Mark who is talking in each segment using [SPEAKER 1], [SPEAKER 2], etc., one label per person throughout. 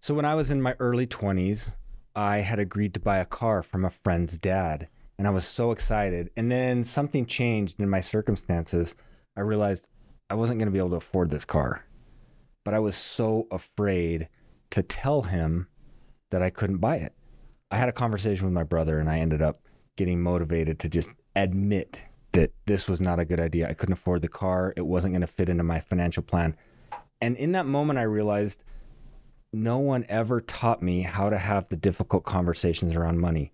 [SPEAKER 1] So when I was in my early 20s, I had agreed to buy a car from a friend's dad, and I was so excited. And then something changed in my circumstances. I realized I wasn't going to be able to afford this car, but I was so afraid to tell him that I couldn't buy it. I had a conversation with my brother, and I ended up getting motivated to just admit that this was not a good idea. I couldn't afford the car. It wasn't going to fit into my financial plan. And in that moment, I realized no one ever taught me how to have the difficult conversations around money.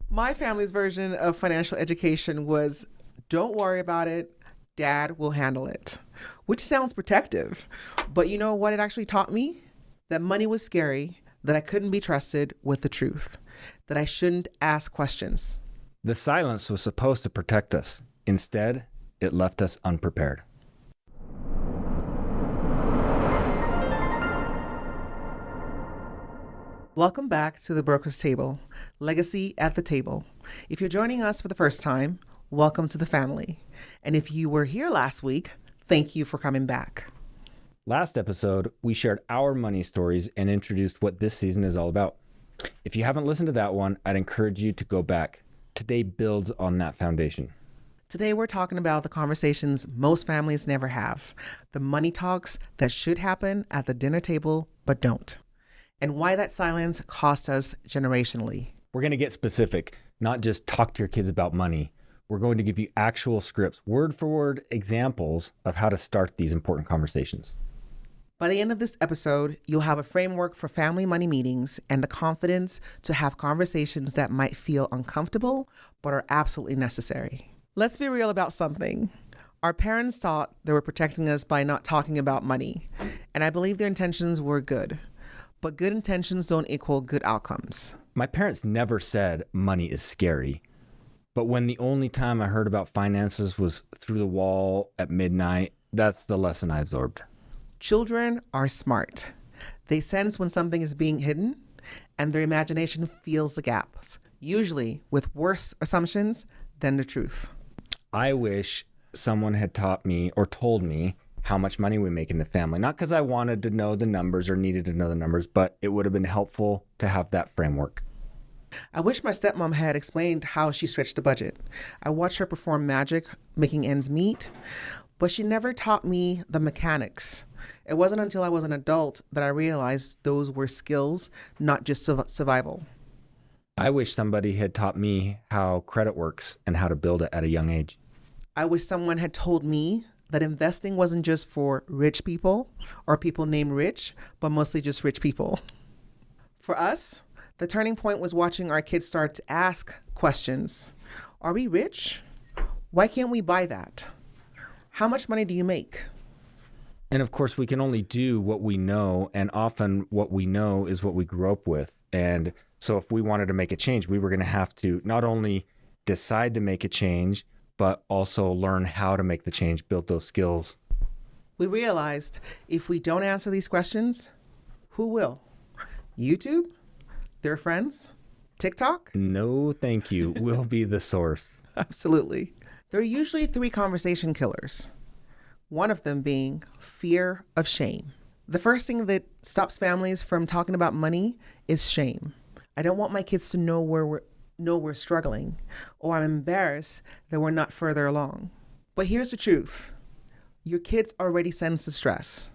[SPEAKER 2] My family's version of financial education was, don't worry about it, Dad will handle it, which sounds protective. But you know what it actually taught me? That money was scary, that I couldn't be trusted with the truth, that I shouldn't ask questions.
[SPEAKER 1] The silence was supposed to protect us. Instead, it left us unprepared.
[SPEAKER 2] Welcome back to the Broker's Table, Legacy at the Table. If you're joining us for the first time, welcome to the family. And if you were here last week, thank you for coming back.
[SPEAKER 1] Last episode, we shared our money stories and introduced what this season is all about. If you haven't listened to that one, I'd encourage you to go back. Today builds on that foundation.
[SPEAKER 2] Today, we're talking about the conversations most families never have, the money talks that should happen at the dinner table but don't, and why that silence cost us generationally.
[SPEAKER 1] We're going to get specific, not just talk to your kids about money. We're going to give you actual scripts, word for word examples of how to start these important conversations.
[SPEAKER 2] By the end of this episode, you'll have a framework for family money meetings and the confidence to have conversations that might feel uncomfortable but are absolutely necessary. Let's be real about something. Our parents thought they were protecting us by not talking about money, and I believe their intentions were good. But good intentions don't equal good outcomes.
[SPEAKER 1] My parents never said money is scary, but when the only time I heard about finances was through the wall at midnight, that's the lesson I absorbed.
[SPEAKER 2] Children are smart. They sense when something is being hidden, and their imagination fills the gaps, usually with worse assumptions than the truth.
[SPEAKER 1] I wish someone had taught me or told me how much money we make in the family. Not because I wanted to know the numbers or needed to know the numbers, but it would have been helpful to have that framework.
[SPEAKER 2] I wish my stepmom had explained how she stretched the budget. I watched her perform magic, making ends meet, but she never taught me the mechanics. It wasn't until I was an adult that I realized those were skills, not just survival.
[SPEAKER 1] I wish somebody had taught me how credit works and how to build it at a young age.
[SPEAKER 2] I wish someone had told me that investing wasn't just for rich people or people named rich, but mostly just rich people. For us, the turning point was watching our kids start to ask questions. Are we rich? Why can't we buy that? How much money do you make?
[SPEAKER 1] And of course, we can only do what we know, and often what we know is what we grew up with. And so if we wanted to make a change, we were going to have to not only decide to make a change, but also learn how to make the change, build those skills.
[SPEAKER 2] We realized if we don't answer these questions, who will? YouTube? Their friends? TikTok?
[SPEAKER 1] No, thank you. We'll be the source.
[SPEAKER 2] Absolutely. There are usually 3 conversation killers. One of them being fear of shame. The first thing that stops families from talking about money is shame. I don't want my kids to know we're struggling, or I'm embarrassed that we're not further along. But here's the truth. Your kids already sense the stress.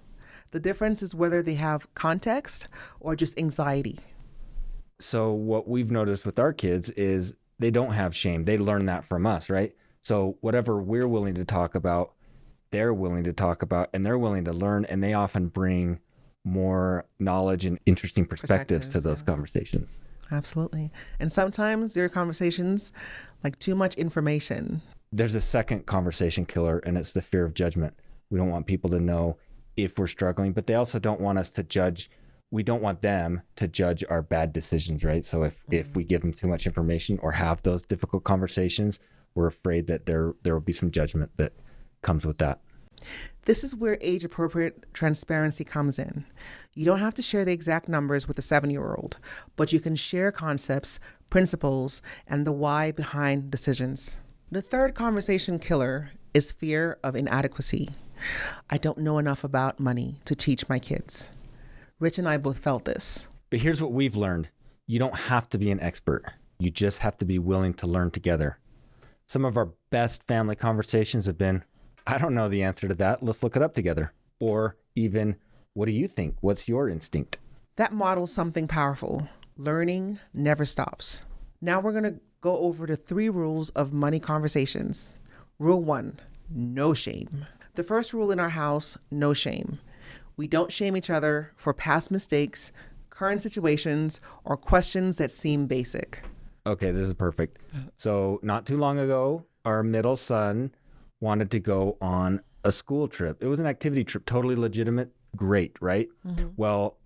[SPEAKER 2] The difference is whether they have context or just anxiety.
[SPEAKER 1] So what we've noticed with our kids is they don't have shame. They learn that from us, right? So whatever we're willing to talk about, they're willing to talk about, and they're willing to learn, and they often bring more knowledge and interesting perspectives to those conversations.
[SPEAKER 2] Absolutely. And sometimes there are conversations like too much information.
[SPEAKER 1] There's a second conversation killer, and it's the fear of judgment. We don't want people to know if we're struggling, but they also don't want us to judge. We don't want them to judge our bad decisions, right? So if we give them too much information or have those difficult conversations, we're afraid that there will be some judgment that comes with that.
[SPEAKER 2] This is where age-appropriate transparency comes in. You don't have to share the exact numbers with a 7-year-old, but you can share concepts, principles, and the why behind decisions. The third conversation killer is fear of inadequacy. I don't know enough about money to teach my kids. Rich and I both felt this.
[SPEAKER 1] But here's what we've learned. You don't have to be an expert. You just have to be willing to learn together. Some of our best family conversations have been, I don't know the answer to that. Let's look it up together. Or even, what do you think? What's your instinct?
[SPEAKER 2] That models something powerful. Learning never stops. Now we're going to go over the 3 rules of money conversations. Rule 1, no shame. The first rule in our house, no shame. We don't shame each other for past mistakes, current situations, or questions that seem basic.
[SPEAKER 1] Okay, this is perfect. So not too long ago, our middle son wanted to go on a school trip. It was an activity trip, totally legitimate, great, right? Mm-hmm. Well,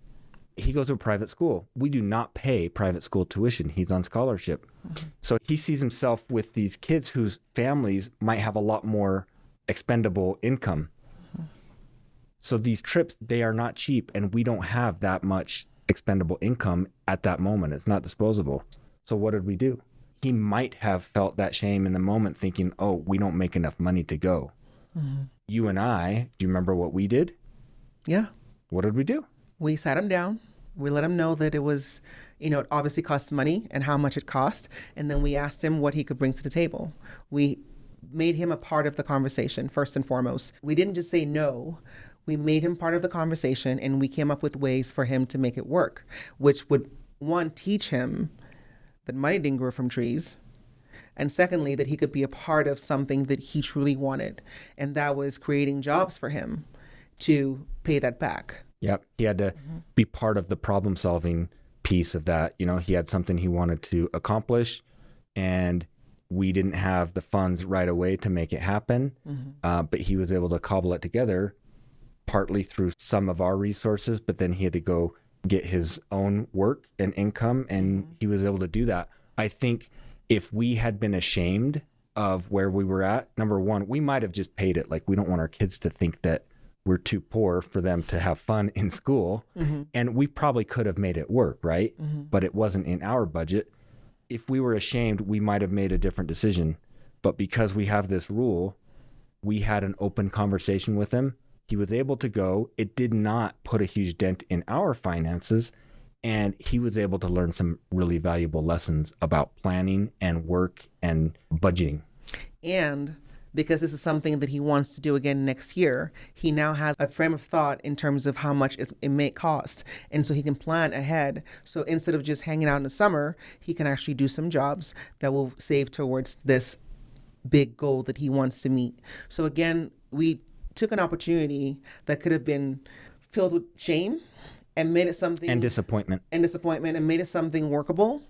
[SPEAKER 1] he goes to a private school. We do not pay private school tuition. He's on scholarship. Mm-hmm. So he sees himself with these kids whose families might have a lot more expendable income. Mm-hmm. So these trips, they are not cheap, and we don't have that much expendable income at that moment. It's not disposable. So what did we do? He might have felt that shame in the moment thinking, oh, we don't make enough money to go. Mm-hmm. You and I, do you remember what we did?
[SPEAKER 2] Yeah.
[SPEAKER 1] What did we do?
[SPEAKER 2] We sat him down. We let him know that it was, it obviously cost money and how much it cost. And then we asked him what he could bring to the table. We made him a part of the conversation, first and foremost. We didn't just say no. We made him part of the conversation, and we came up with ways for him to make it work, which would, one, teach him that money didn't grow from trees. And secondly, that he could be a part of something that he truly wanted. And that was creating jobs for him to pay that back.
[SPEAKER 1] Yep. He had to be part of the problem solving piece of that. He had something he wanted to accomplish, and we didn't have the funds right away to make it happen. Mm-hmm. But he was able to cobble it together partly through some of our resources, but then he had to go get his own work and income, and he was able to do that. I think if we had been ashamed of where we were at, number one, we might have just paid it. Like, we don't want our kids to think that we're too poor for them to have fun in school. Mm-hmm. And we probably could have made it work, right? Mm-hmm. But it wasn't in our budget. If we were ashamed, we might have made a different decision. But because we have this rule, we had an open conversation with him. He was able to go. It did not put a huge dent in our finances. And he was able to learn some really valuable lessons about planning and work and budgeting.
[SPEAKER 2] And because this is something that he wants to do again next year, he now has a frame of thought in terms of how much it may cost. And so he can plan ahead. So instead of just hanging out in the summer, he can actually do some jobs that will save towards this big goal that he wants to meet. So again, we took an opportunity that could have been filled with shame and made it something...
[SPEAKER 1] And disappointment.
[SPEAKER 2] And made it something workable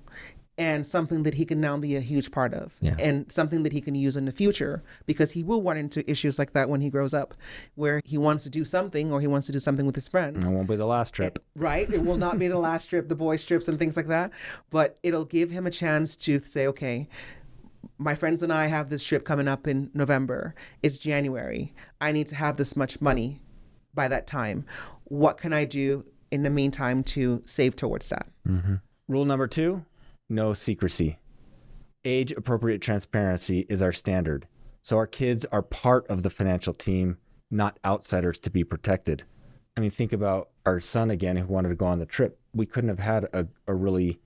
[SPEAKER 2] and something that he can now be a huge part of. Yeah. And something that he can use in the future, because he will run into issues like that when he grows up, where he wants to do something or he wants to do something with his friends.
[SPEAKER 1] It won't be the last trip.
[SPEAKER 2] Right. It will not be the last trip, the boys' trips and things like that. But it'll give him a chance to say, okay, my friends and I have this trip coming up in November. It's January. I need to have this much money by that time. What can I do in the meantime to save towards that?
[SPEAKER 1] Mm-hmm. Rule number 2, no secrecy. Age-appropriate transparency is our standard. So our kids are part of the financial team, not outsiders to be protected. I mean, think about our son again, who wanted to go on the trip. We couldn't have had a really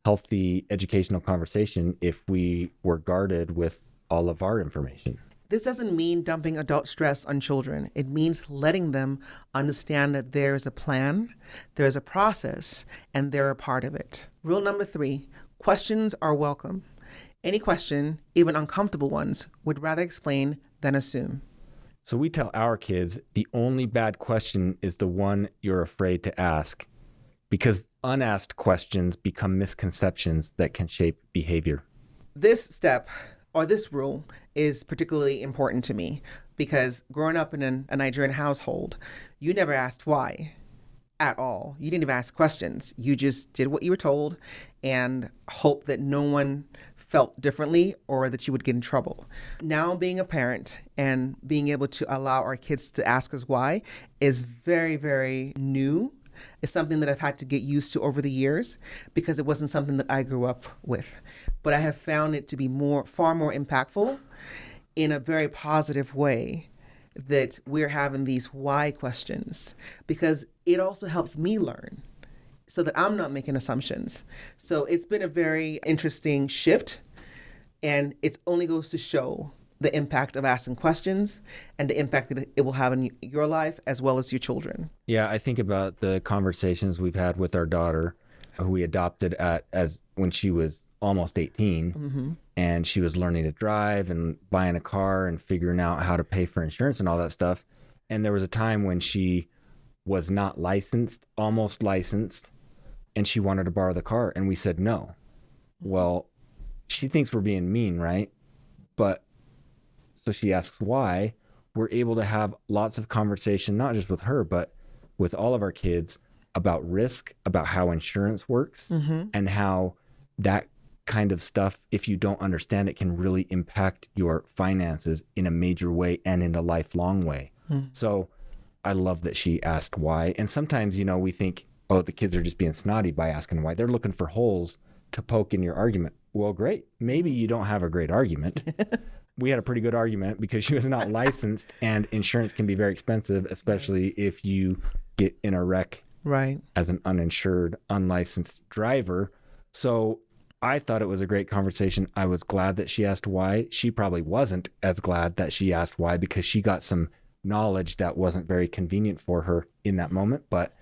[SPEAKER 1] healthy educational conversation if we were guarded with all of our information.
[SPEAKER 2] This doesn't mean dumping adult stress on children. It means letting them understand that there is a plan, there is a process, and they're a part of it. Rule number 3, questions are welcome. Any question, even uncomfortable ones, would rather explain than assume.
[SPEAKER 1] So we tell our kids the only bad question is the one you're afraid to ask, because unasked questions become misconceptions that can shape behavior.
[SPEAKER 2] This step, or this rule, is particularly important to me because growing up in a Nigerian household, you never asked why at all. You didn't even ask questions. You just did what you were told and hoped that no one felt differently or that you would get in trouble. Now being a parent and being able to allow our kids to ask us why is very, very new. It's something that I've had to get used to over the years because it wasn't something that I grew up with. But I have found it to be far more impactful in a very positive way that we're having these why questions, because it also helps me learn. so that I'm not making assumptions. So it's been a very interesting shift, and it only goes to show the impact of asking questions and the impact that it will have in your life as well as your children.
[SPEAKER 1] Yeah, I think about the conversations we've had with our daughter, who we adopted as when she was almost 18, and she was learning to drive and buying a car and figuring out how to pay for insurance and all that stuff. And there was a time when she was not licensed, almost licensed, and she wanted to borrow the car, and we said no. Well, she thinks we're being mean, right? But so she asks why. We're able to have lots of conversation, not just with her, but with all of our kids about risk, about how insurance works, and how that kind of stuff, if you don't understand it, can really impact your finances in a major way and in a lifelong way. So I love that she asked why. And sometimes, we think, oh, the kids are just being snotty by asking why. They're looking for holes to poke in your argument. Well, great. Maybe you don't have a great argument. We had a pretty good argument because she was not licensed, and insurance can be very expensive, especially if you get in a wreck as an uninsured, unlicensed driver. So I thought it was a great conversation. I was glad that she asked why. She probably wasn't as glad that she asked why, because she got some knowledge that wasn't very convenient for her in that moment, but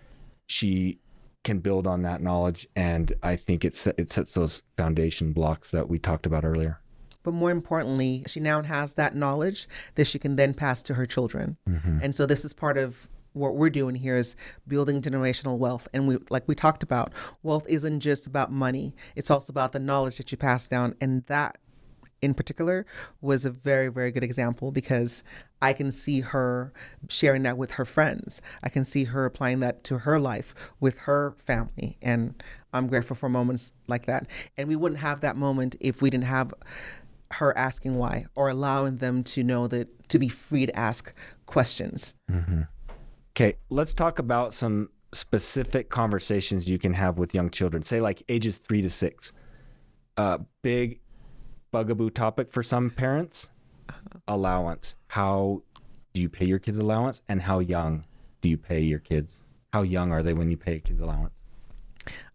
[SPEAKER 1] she can build on that knowledge. And I think it sets those foundation blocks that we talked about earlier.
[SPEAKER 2] But more importantly, she now has that knowledge that she can then pass to her children. And so this is part of what we're doing here, is building generational wealth. And like we talked about, wealth isn't just about money. It's also about the knowledge that you pass down. And that in particular was a very, very good example, because I can see her sharing that with her friends. I can see her applying that to her life with her family. And I'm grateful for moments like that. And we wouldn't have that moment if we didn't have her asking why, or allowing them to know that, to be free to ask questions.
[SPEAKER 1] Okay, let's talk about some specific conversations you can have with young children, say like ages 3 to 6. Big bugaboo topic for some parents, allowance. How do you pay your kids allowance, and how young do you pay your kids? How young are they when you pay kids allowance?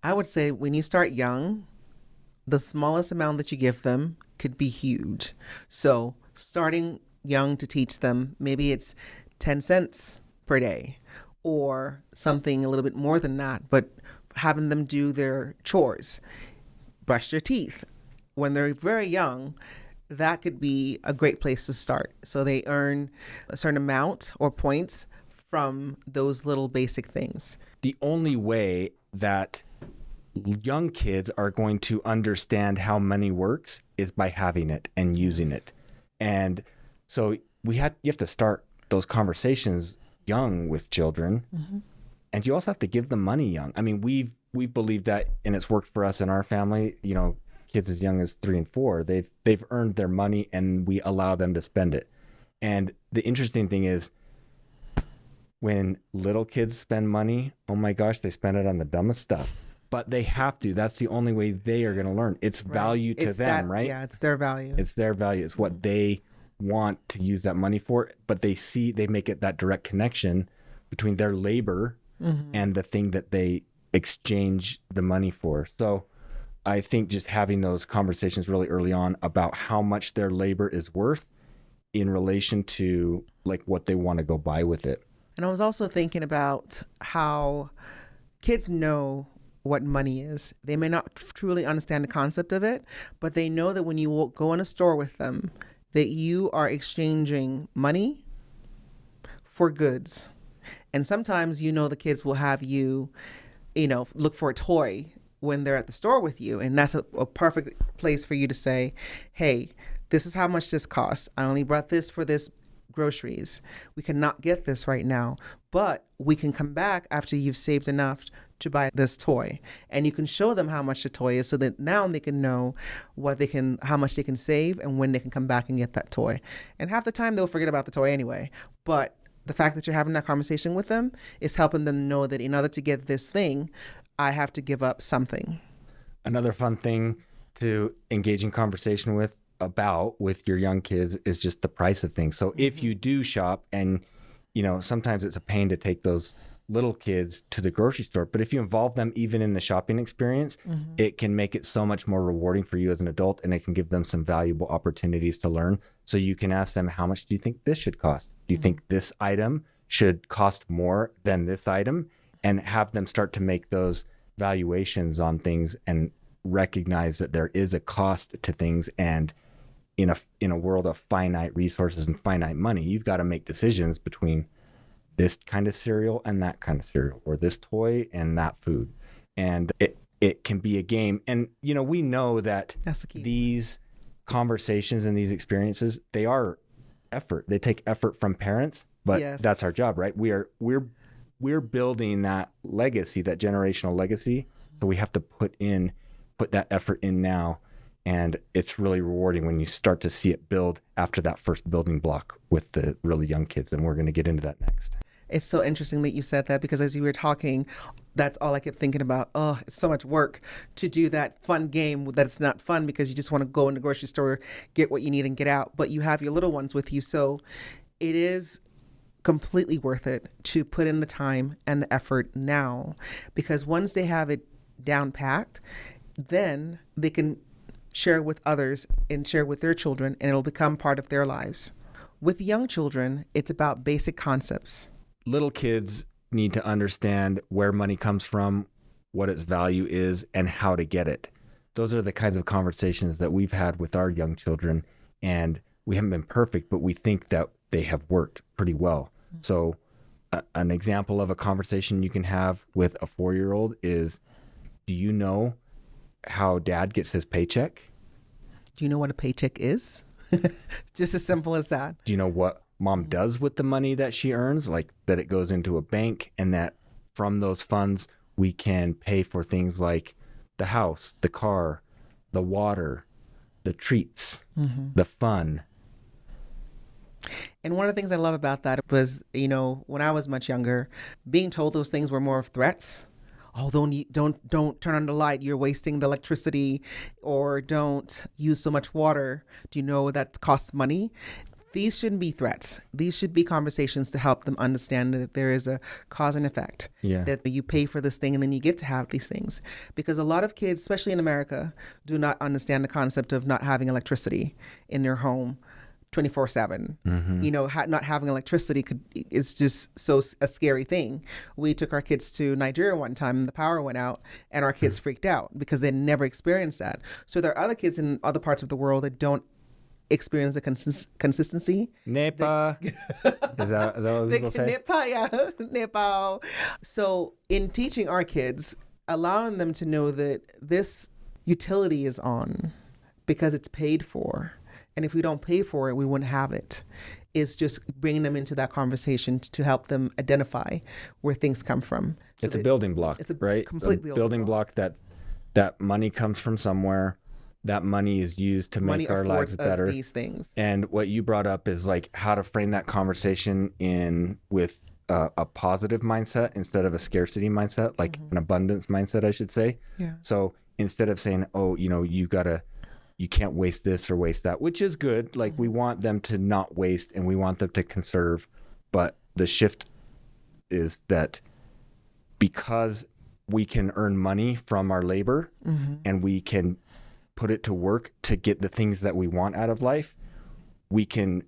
[SPEAKER 2] I would say when you start young, the smallest amount that you give them could be huge. So starting young to teach them, maybe it's 10 cents per day or something a little bit more than that, but having them do their chores, brush their teeth. When they're very young, that could be a great place to start. So they earn a certain amount or points from those little basic things.
[SPEAKER 1] The only way that young kids are going to understand how money works is by having it and using it. And so you have to start those conversations young with children. And you also have to give them money young. I mean, we've believed that, and it's worked for us in our family. Kids as young as 3 and 4, they've earned their money, and we allow them to spend it. And the interesting thing is, when little kids spend money, oh my gosh, they spend it on the dumbest stuff. But they have to. That's the only way they are going to learn. It's value to them, right?
[SPEAKER 2] Yeah, it's their value.
[SPEAKER 1] It's their value. It's what they want to use that money for. But they make it that direct connection between their labor and the thing that they exchange the money for. So I think just having those conversations really early on about how much their labor is worth in relation to like what they want to go buy with it.
[SPEAKER 2] And I was also thinking about how kids know what money is. They may not truly understand the concept of it, but they know that when you go in a store with them, that you are exchanging money for goods. And sometimes, the kids will have you, look for a toy when they're at the store with you. And that's a perfect place for you to say, hey, this is how much this costs. I only brought this for this groceries. We cannot get this right now, but we can come back after you've saved enough to buy this toy. And you can show them how much the toy is, so that now they can know how much they can save and when they can come back and get that toy. And half the time they'll forget about the toy anyway. But the fact that you're having that conversation with them is helping them know that in order to get this thing, I have to give up something.
[SPEAKER 1] Another fun thing to engage in conversation with your young kids is just the price of things. So if you do shop, and sometimes it's a pain to take those little kids to the grocery store. But if you involve them even in the shopping experience, it can make it so much more rewarding for you as an adult, and it can give them some valuable opportunities to learn. So you can ask them, how much do you think this should cost? Do you think this item should cost more than this item? And have them start to make those valuations on things and recognize that there is a cost to things. And in a world of finite resources and finite money, you've got to make decisions between this kind of cereal and that kind of cereal, or this toy and that food. And it can be a game. And, we know that these conversations and these experiences, they are effort. They take effort from parents, but that's our job, right? We're building that legacy, that generational legacy. So we have to put that effort in now. And it's really rewarding when you start to see it build after that first building block with the really young kids. And we're going to get into that next.
[SPEAKER 2] It's so interesting that you said that, because as you were talking, that's all I kept thinking about. Oh, it's so much work to do that fun game that's not fun because you just want to go in the grocery store, get what you need and get out. But you have your little ones with you. So it is completely worth it to put in the time and the effort now, because once they have it down packed, then they can share with others and share with their children, and it'll become part of their lives. With young children, it's about basic concepts.
[SPEAKER 1] Little kids need to understand where money comes from, what its value is, and how to get it. Those are the kinds of conversations that we've had with our young children, and we haven't been perfect, but we think that they have worked pretty well. So an example of a conversation you can have with a 4-year-old is, do you know how dad gets his paycheck?
[SPEAKER 2] Do you know what a paycheck is? Just as simple as that.
[SPEAKER 1] Do you know what mom does with the money that she earns? Like that it goes into a bank, and that from those funds, we can pay for things like the house, the car, the water, the treats, the fun.
[SPEAKER 2] And one of the things I love about that was, when I was much younger, being told those things were more of threats. Oh, don't turn on the light, you're wasting the electricity, or don't use so much water. Do you know that costs money? These shouldn't be threats. These should be conversations to help them understand that there is a cause and effect. Yeah. That you pay for this thing and then you get to have these things. Because a lot of kids, especially in America, do not understand the concept of not having electricity in their home 24/7. Not having electricity is just a scary thing. We took our kids to Nigeria one time and the power went out and our kids freaked out because they never experienced that. So there are other kids in other parts of the world that don't experience the consistency.
[SPEAKER 1] NEPA. Is that what people say?
[SPEAKER 2] NEPA, yeah. NEPA. So in teaching our kids, allowing them to know that this utility is on because it's paid for. And if we don't pay for it, we wouldn't have it. Is just bringing them into that conversation to help them identify where things come from. So
[SPEAKER 1] it's a building block,
[SPEAKER 2] it's a
[SPEAKER 1] right?
[SPEAKER 2] Complete
[SPEAKER 1] building block that money comes from somewhere. That money is used to make our lives better.
[SPEAKER 2] These things.
[SPEAKER 1] And what you brought up is like how to frame that conversation with a positive mindset instead of a scarcity mindset, like an abundance mindset, I should say.
[SPEAKER 2] Yeah.
[SPEAKER 1] So instead of saying, oh, you can't waste this or waste that, which is good. Like we want them to not waste and we want them to conserve. But the shift is that because we can earn money from our labor and we can put it to work to get the things that we want out of life, we can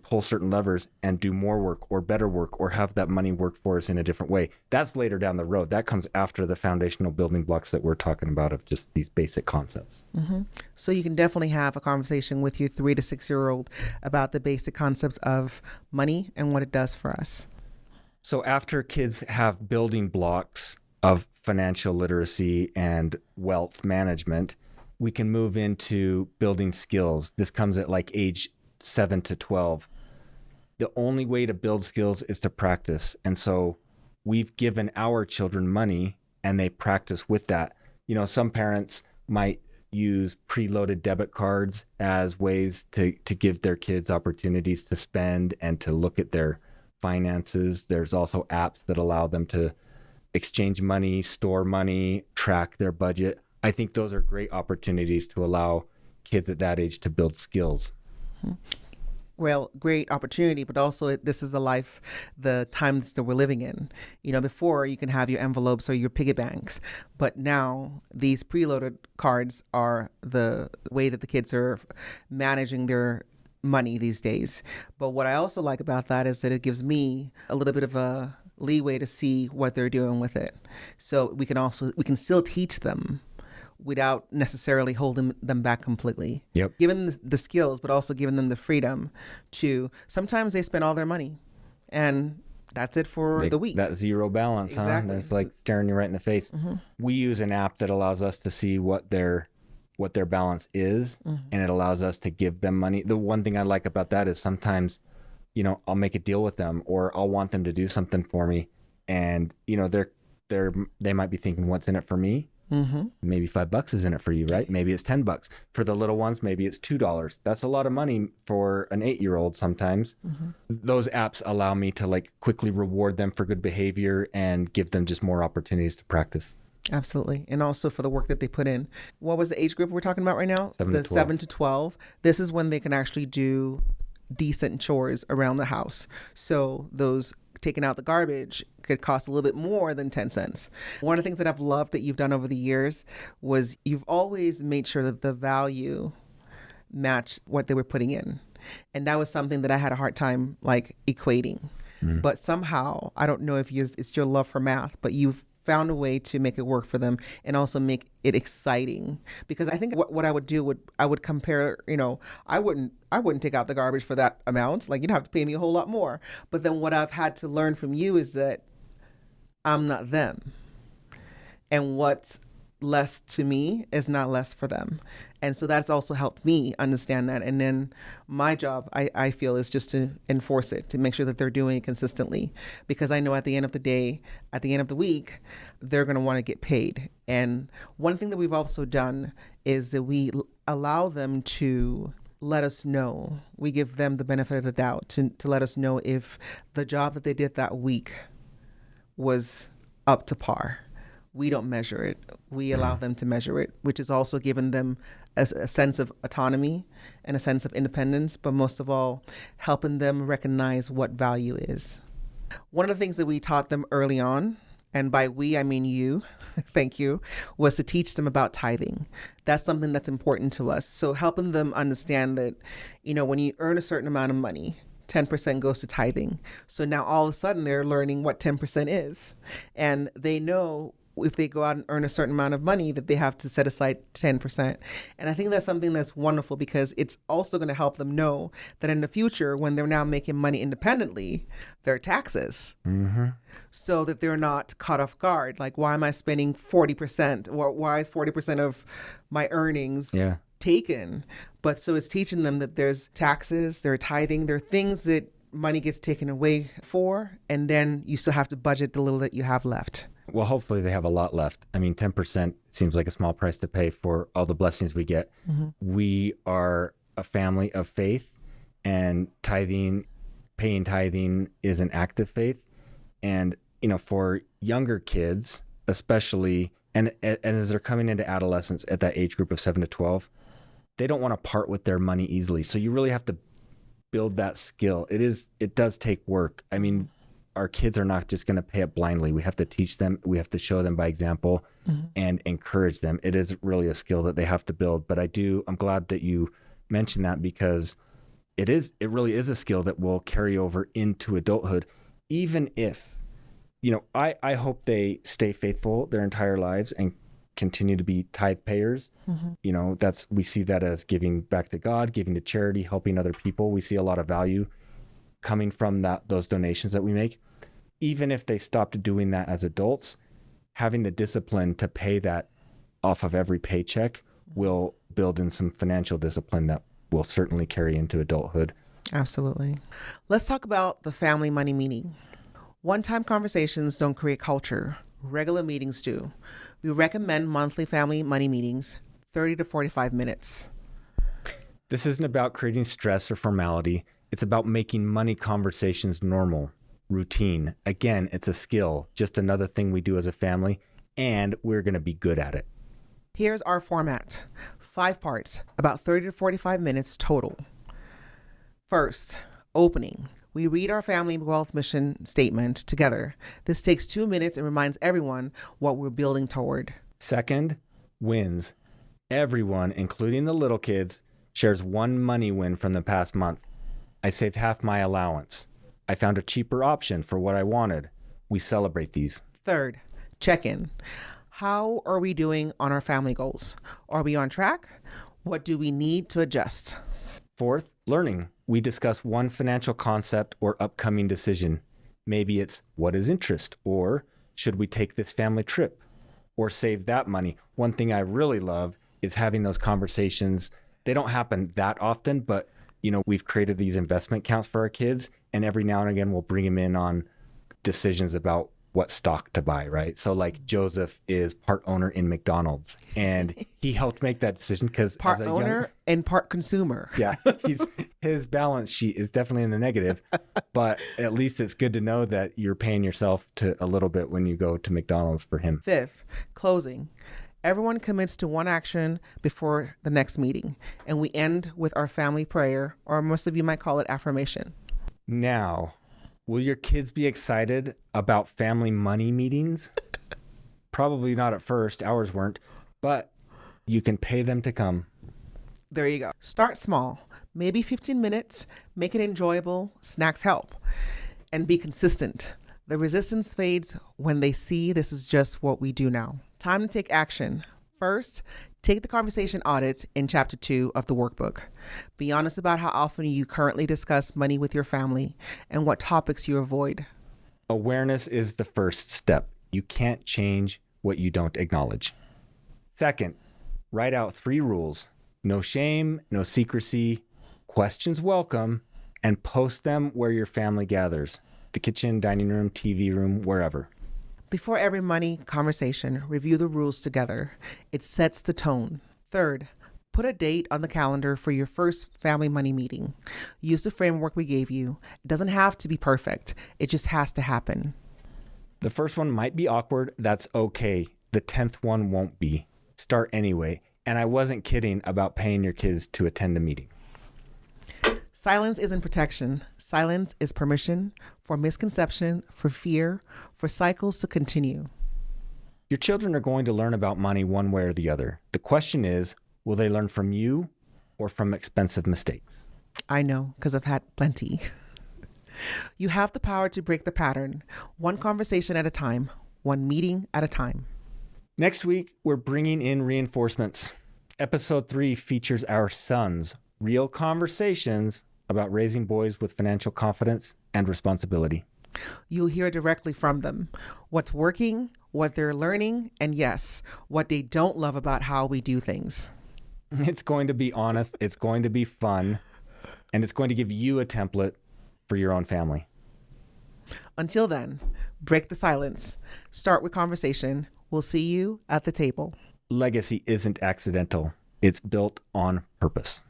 [SPEAKER 1] pull certain levers and do more work or better work or have that money work for us in a different way. That's later down the road. That comes after the foundational building blocks that we're talking about of just these basic concepts.
[SPEAKER 2] So you can definitely have a conversation with your 3 to 6-year-old about the basic concepts of money and what it does for us.
[SPEAKER 1] So after kids have building blocks of financial literacy and wealth management, we can move into building skills. This comes at like age 7 to 12. The only way to build skills is to practice. And so we've given our children money and they practice with that. Some parents might use preloaded debit cards as ways to give their kids opportunities to spend and to look at their finances. There's also apps that allow them to exchange money, store money, track their budget. I think those are great opportunities to allow kids at that age to build skills.
[SPEAKER 2] great opportunity, but also this is the times that we're living in. Before you can have your envelopes or your piggy banks, but now these preloaded cards are the way that the kids are managing their money these days. But what I also like about that is that it gives me a little bit of a leeway to see what they're doing with it. So we can still teach them without necessarily holding them back completely.
[SPEAKER 1] Yep.
[SPEAKER 2] Giving the skills, but also giving them the freedom to, sometimes they spend all their money and that's it for the week.
[SPEAKER 1] That zero balance,
[SPEAKER 2] Exactly.
[SPEAKER 1] huh? That's like staring you right in the face.
[SPEAKER 2] Mm-hmm.
[SPEAKER 1] We use an app that allows us to see what their balance is,
[SPEAKER 2] Mm-hmm.
[SPEAKER 1] and it allows us to give them money. The one thing I like about that is sometimes, I'll make a deal with them, or I'll want them to do something for me, and they might be thinking, what's in it for me?
[SPEAKER 2] Mm-hmm.
[SPEAKER 1] Maybe $5 is in it for you, right? Maybe it's $10 for the little ones. Maybe it's $2. That's a lot of money for an 8-year-old sometimes.
[SPEAKER 2] Mm-hmm.
[SPEAKER 1] Those apps allow me to like quickly reward them for good behavior and give them just more opportunities to practice.
[SPEAKER 2] Absolutely. And also for the work that they put in. What was the age group we're talking about right now?
[SPEAKER 1] 7 to 12.
[SPEAKER 2] 7 to 12. This is when they can actually do decent chores around the house. So those taking out the garbage could cost a little bit more than 10 cents. One of the things that I've loved that you've done over the years was you've always made sure that the value matched what they were putting in. And that was something that I had a hard time like equating. But somehow, I don't know if it's your love for math, but you've found a way to make it work for them and also make it exciting. Because I think what I would do I would compare, I wouldn't take out the garbage for that amount. Like you'd have to pay me a whole lot more. But then what I've had to learn from you is that I'm not them. And what's less to me is not less for them. And so that's also helped me understand that. And then my job, I feel, is just to enforce it, to make sure that they're doing it consistently. Because I know at the end of the day, at the end of the week, they're going to want to get paid. And one thing that we've also done is that we allow them to let us know. We give them the benefit of the doubt to let us know if the job that they did that week was up to par. We don't measure it. We allow them to measure it, which is also giving them a sense of autonomy and a sense of independence, but most of all, helping them recognize what value is. One of the things that we taught them early on, and by we, I mean you, thank you, was to teach them about tithing. That's something that's important to us. So helping them understand that, when you earn a certain amount of money, 10% goes to tithing. So now all of a sudden they're learning what 10% is. And they know if they go out and earn a certain amount of money that they have to set aside 10%. And I think that's something that's wonderful because it's also going to help them know that in the future, when they're now making money independently, their taxes, so that they're not caught off guard. Like, why am I spending 40%? Or why is 40% of my earnings taken? But so it's teaching them that there's taxes, there are tithing, there are things that money gets taken away for, and then you still have to budget the little that you have left.
[SPEAKER 1] Well, hopefully they have a lot left. I mean, 10% seems like a small price to pay for all the blessings we get. We are a family of faith, and paying tithing is an act of faith. And, for younger kids, especially, and as they're coming into adolescence at that age group of 7 to 12, they don't want to part with their money easily. So you really have to build that skill. It does take work. I mean, our kids are not just going to pay it blindly. We have to teach them. We have to show them by example and encourage them. It is really a skill that they have to build. But I'm glad that you mentioned that because it really is a skill that will carry over into adulthood, even if, I hope they stay faithful their entire lives and continue to be tithe payers. We see that as giving back to God, giving to charity, helping other people. We see a lot of value coming from those donations that we make. Even if they stopped doing that as adults, having the discipline to pay that off of every paycheck will build in some financial discipline that will certainly carry into adulthood.
[SPEAKER 2] Absolutely. Let's talk about the family money meeting. One-time conversations don't create culture. Regular meetings do. We recommend monthly family money meetings, 30 to 45 minutes.
[SPEAKER 1] This isn't about creating stress or formality. It's about making money conversations normal, routine. Again, it's a skill, just another thing we do as a family, and we're going to be good at it.
[SPEAKER 2] Here's our format. 5 parts, about 30 to 45 minutes total. First, opening. We read our family wealth mission statement together. This takes 2 minutes and reminds everyone what we're building toward.
[SPEAKER 1] Second, wins. Everyone, including the little kids, shares one money win from the past month. I saved half my allowance. I found a cheaper option for what I wanted. We celebrate these.
[SPEAKER 2] Third, check-in. How are we doing on our family goals? Are we on track? What do we need to adjust?
[SPEAKER 1] Fourth, learning. We discuss one financial concept or upcoming decision. Maybe it's what is interest, or should we take this family trip or save that money? One thing I really love is having those conversations. They don't happen that often, but we've created these investment accounts for our kids, and every now and again we'll bring them in on decisions about what stock to buy, right? So like Joseph is part owner in McDonald's, and he helped make that decision because
[SPEAKER 2] part owner and part consumer.
[SPEAKER 1] Yeah, his balance sheet is definitely in the negative, but at least it's good to know that you're paying yourself to a little bit when you go to McDonald's for him.
[SPEAKER 2] Fifth, closing. Everyone commits to one action before the next meeting, and we end with our family prayer, or most of you might call it affirmation.
[SPEAKER 1] Now, will your kids be excited about family money meetings? Probably not at first. Ours weren't, but you can pay them to come.
[SPEAKER 2] There you go. Start small, maybe 15 minutes, make it enjoyable, snacks help, and be consistent. The resistance fades when they see this is just what we do now. Time to take action. First, take the conversation audit in Chapter 2 of the workbook. Be honest about how often you currently discuss money with your family and what topics you avoid.
[SPEAKER 1] Awareness is the first step. You can't change what you don't acknowledge. Second, write out 3 rules. No shame, no secrecy, questions welcome, and post them where your family gathers. The kitchen, dining room, TV room, wherever.
[SPEAKER 2] Before every money conversation, review the rules together. It sets the tone. Third, put a date on the calendar for your first family money meeting. Use the framework we gave you. It doesn't have to be perfect. It just has to happen.
[SPEAKER 1] The first one might be awkward. That's okay. The 10th one won't be. Start anyway. And I wasn't kidding about paying your kids to attend a meeting.
[SPEAKER 2] Silence isn't protection. Silence is permission for misconception, for fear, for cycles to continue.
[SPEAKER 1] Your children are going to learn about money one way or the other. The question is, will they learn from you or from expensive mistakes?
[SPEAKER 2] I know, because I've had plenty. You have the power to break the pattern, one conversation at a time, one meeting at a time.
[SPEAKER 1] Next week, we're bringing in reinforcements. Episode 3 features our sons, real conversations about raising boys with financial confidence and responsibility.
[SPEAKER 2] You'll hear directly from them, what's working, what they're learning, and yes, what they don't love about how we do things.
[SPEAKER 1] It's going to be honest, it's going to be fun, and it's going to give you a template for your own family.
[SPEAKER 2] Until then, break the silence. Start with conversation. We'll see you at the table.
[SPEAKER 1] Legacy isn't accidental. It's built on purpose.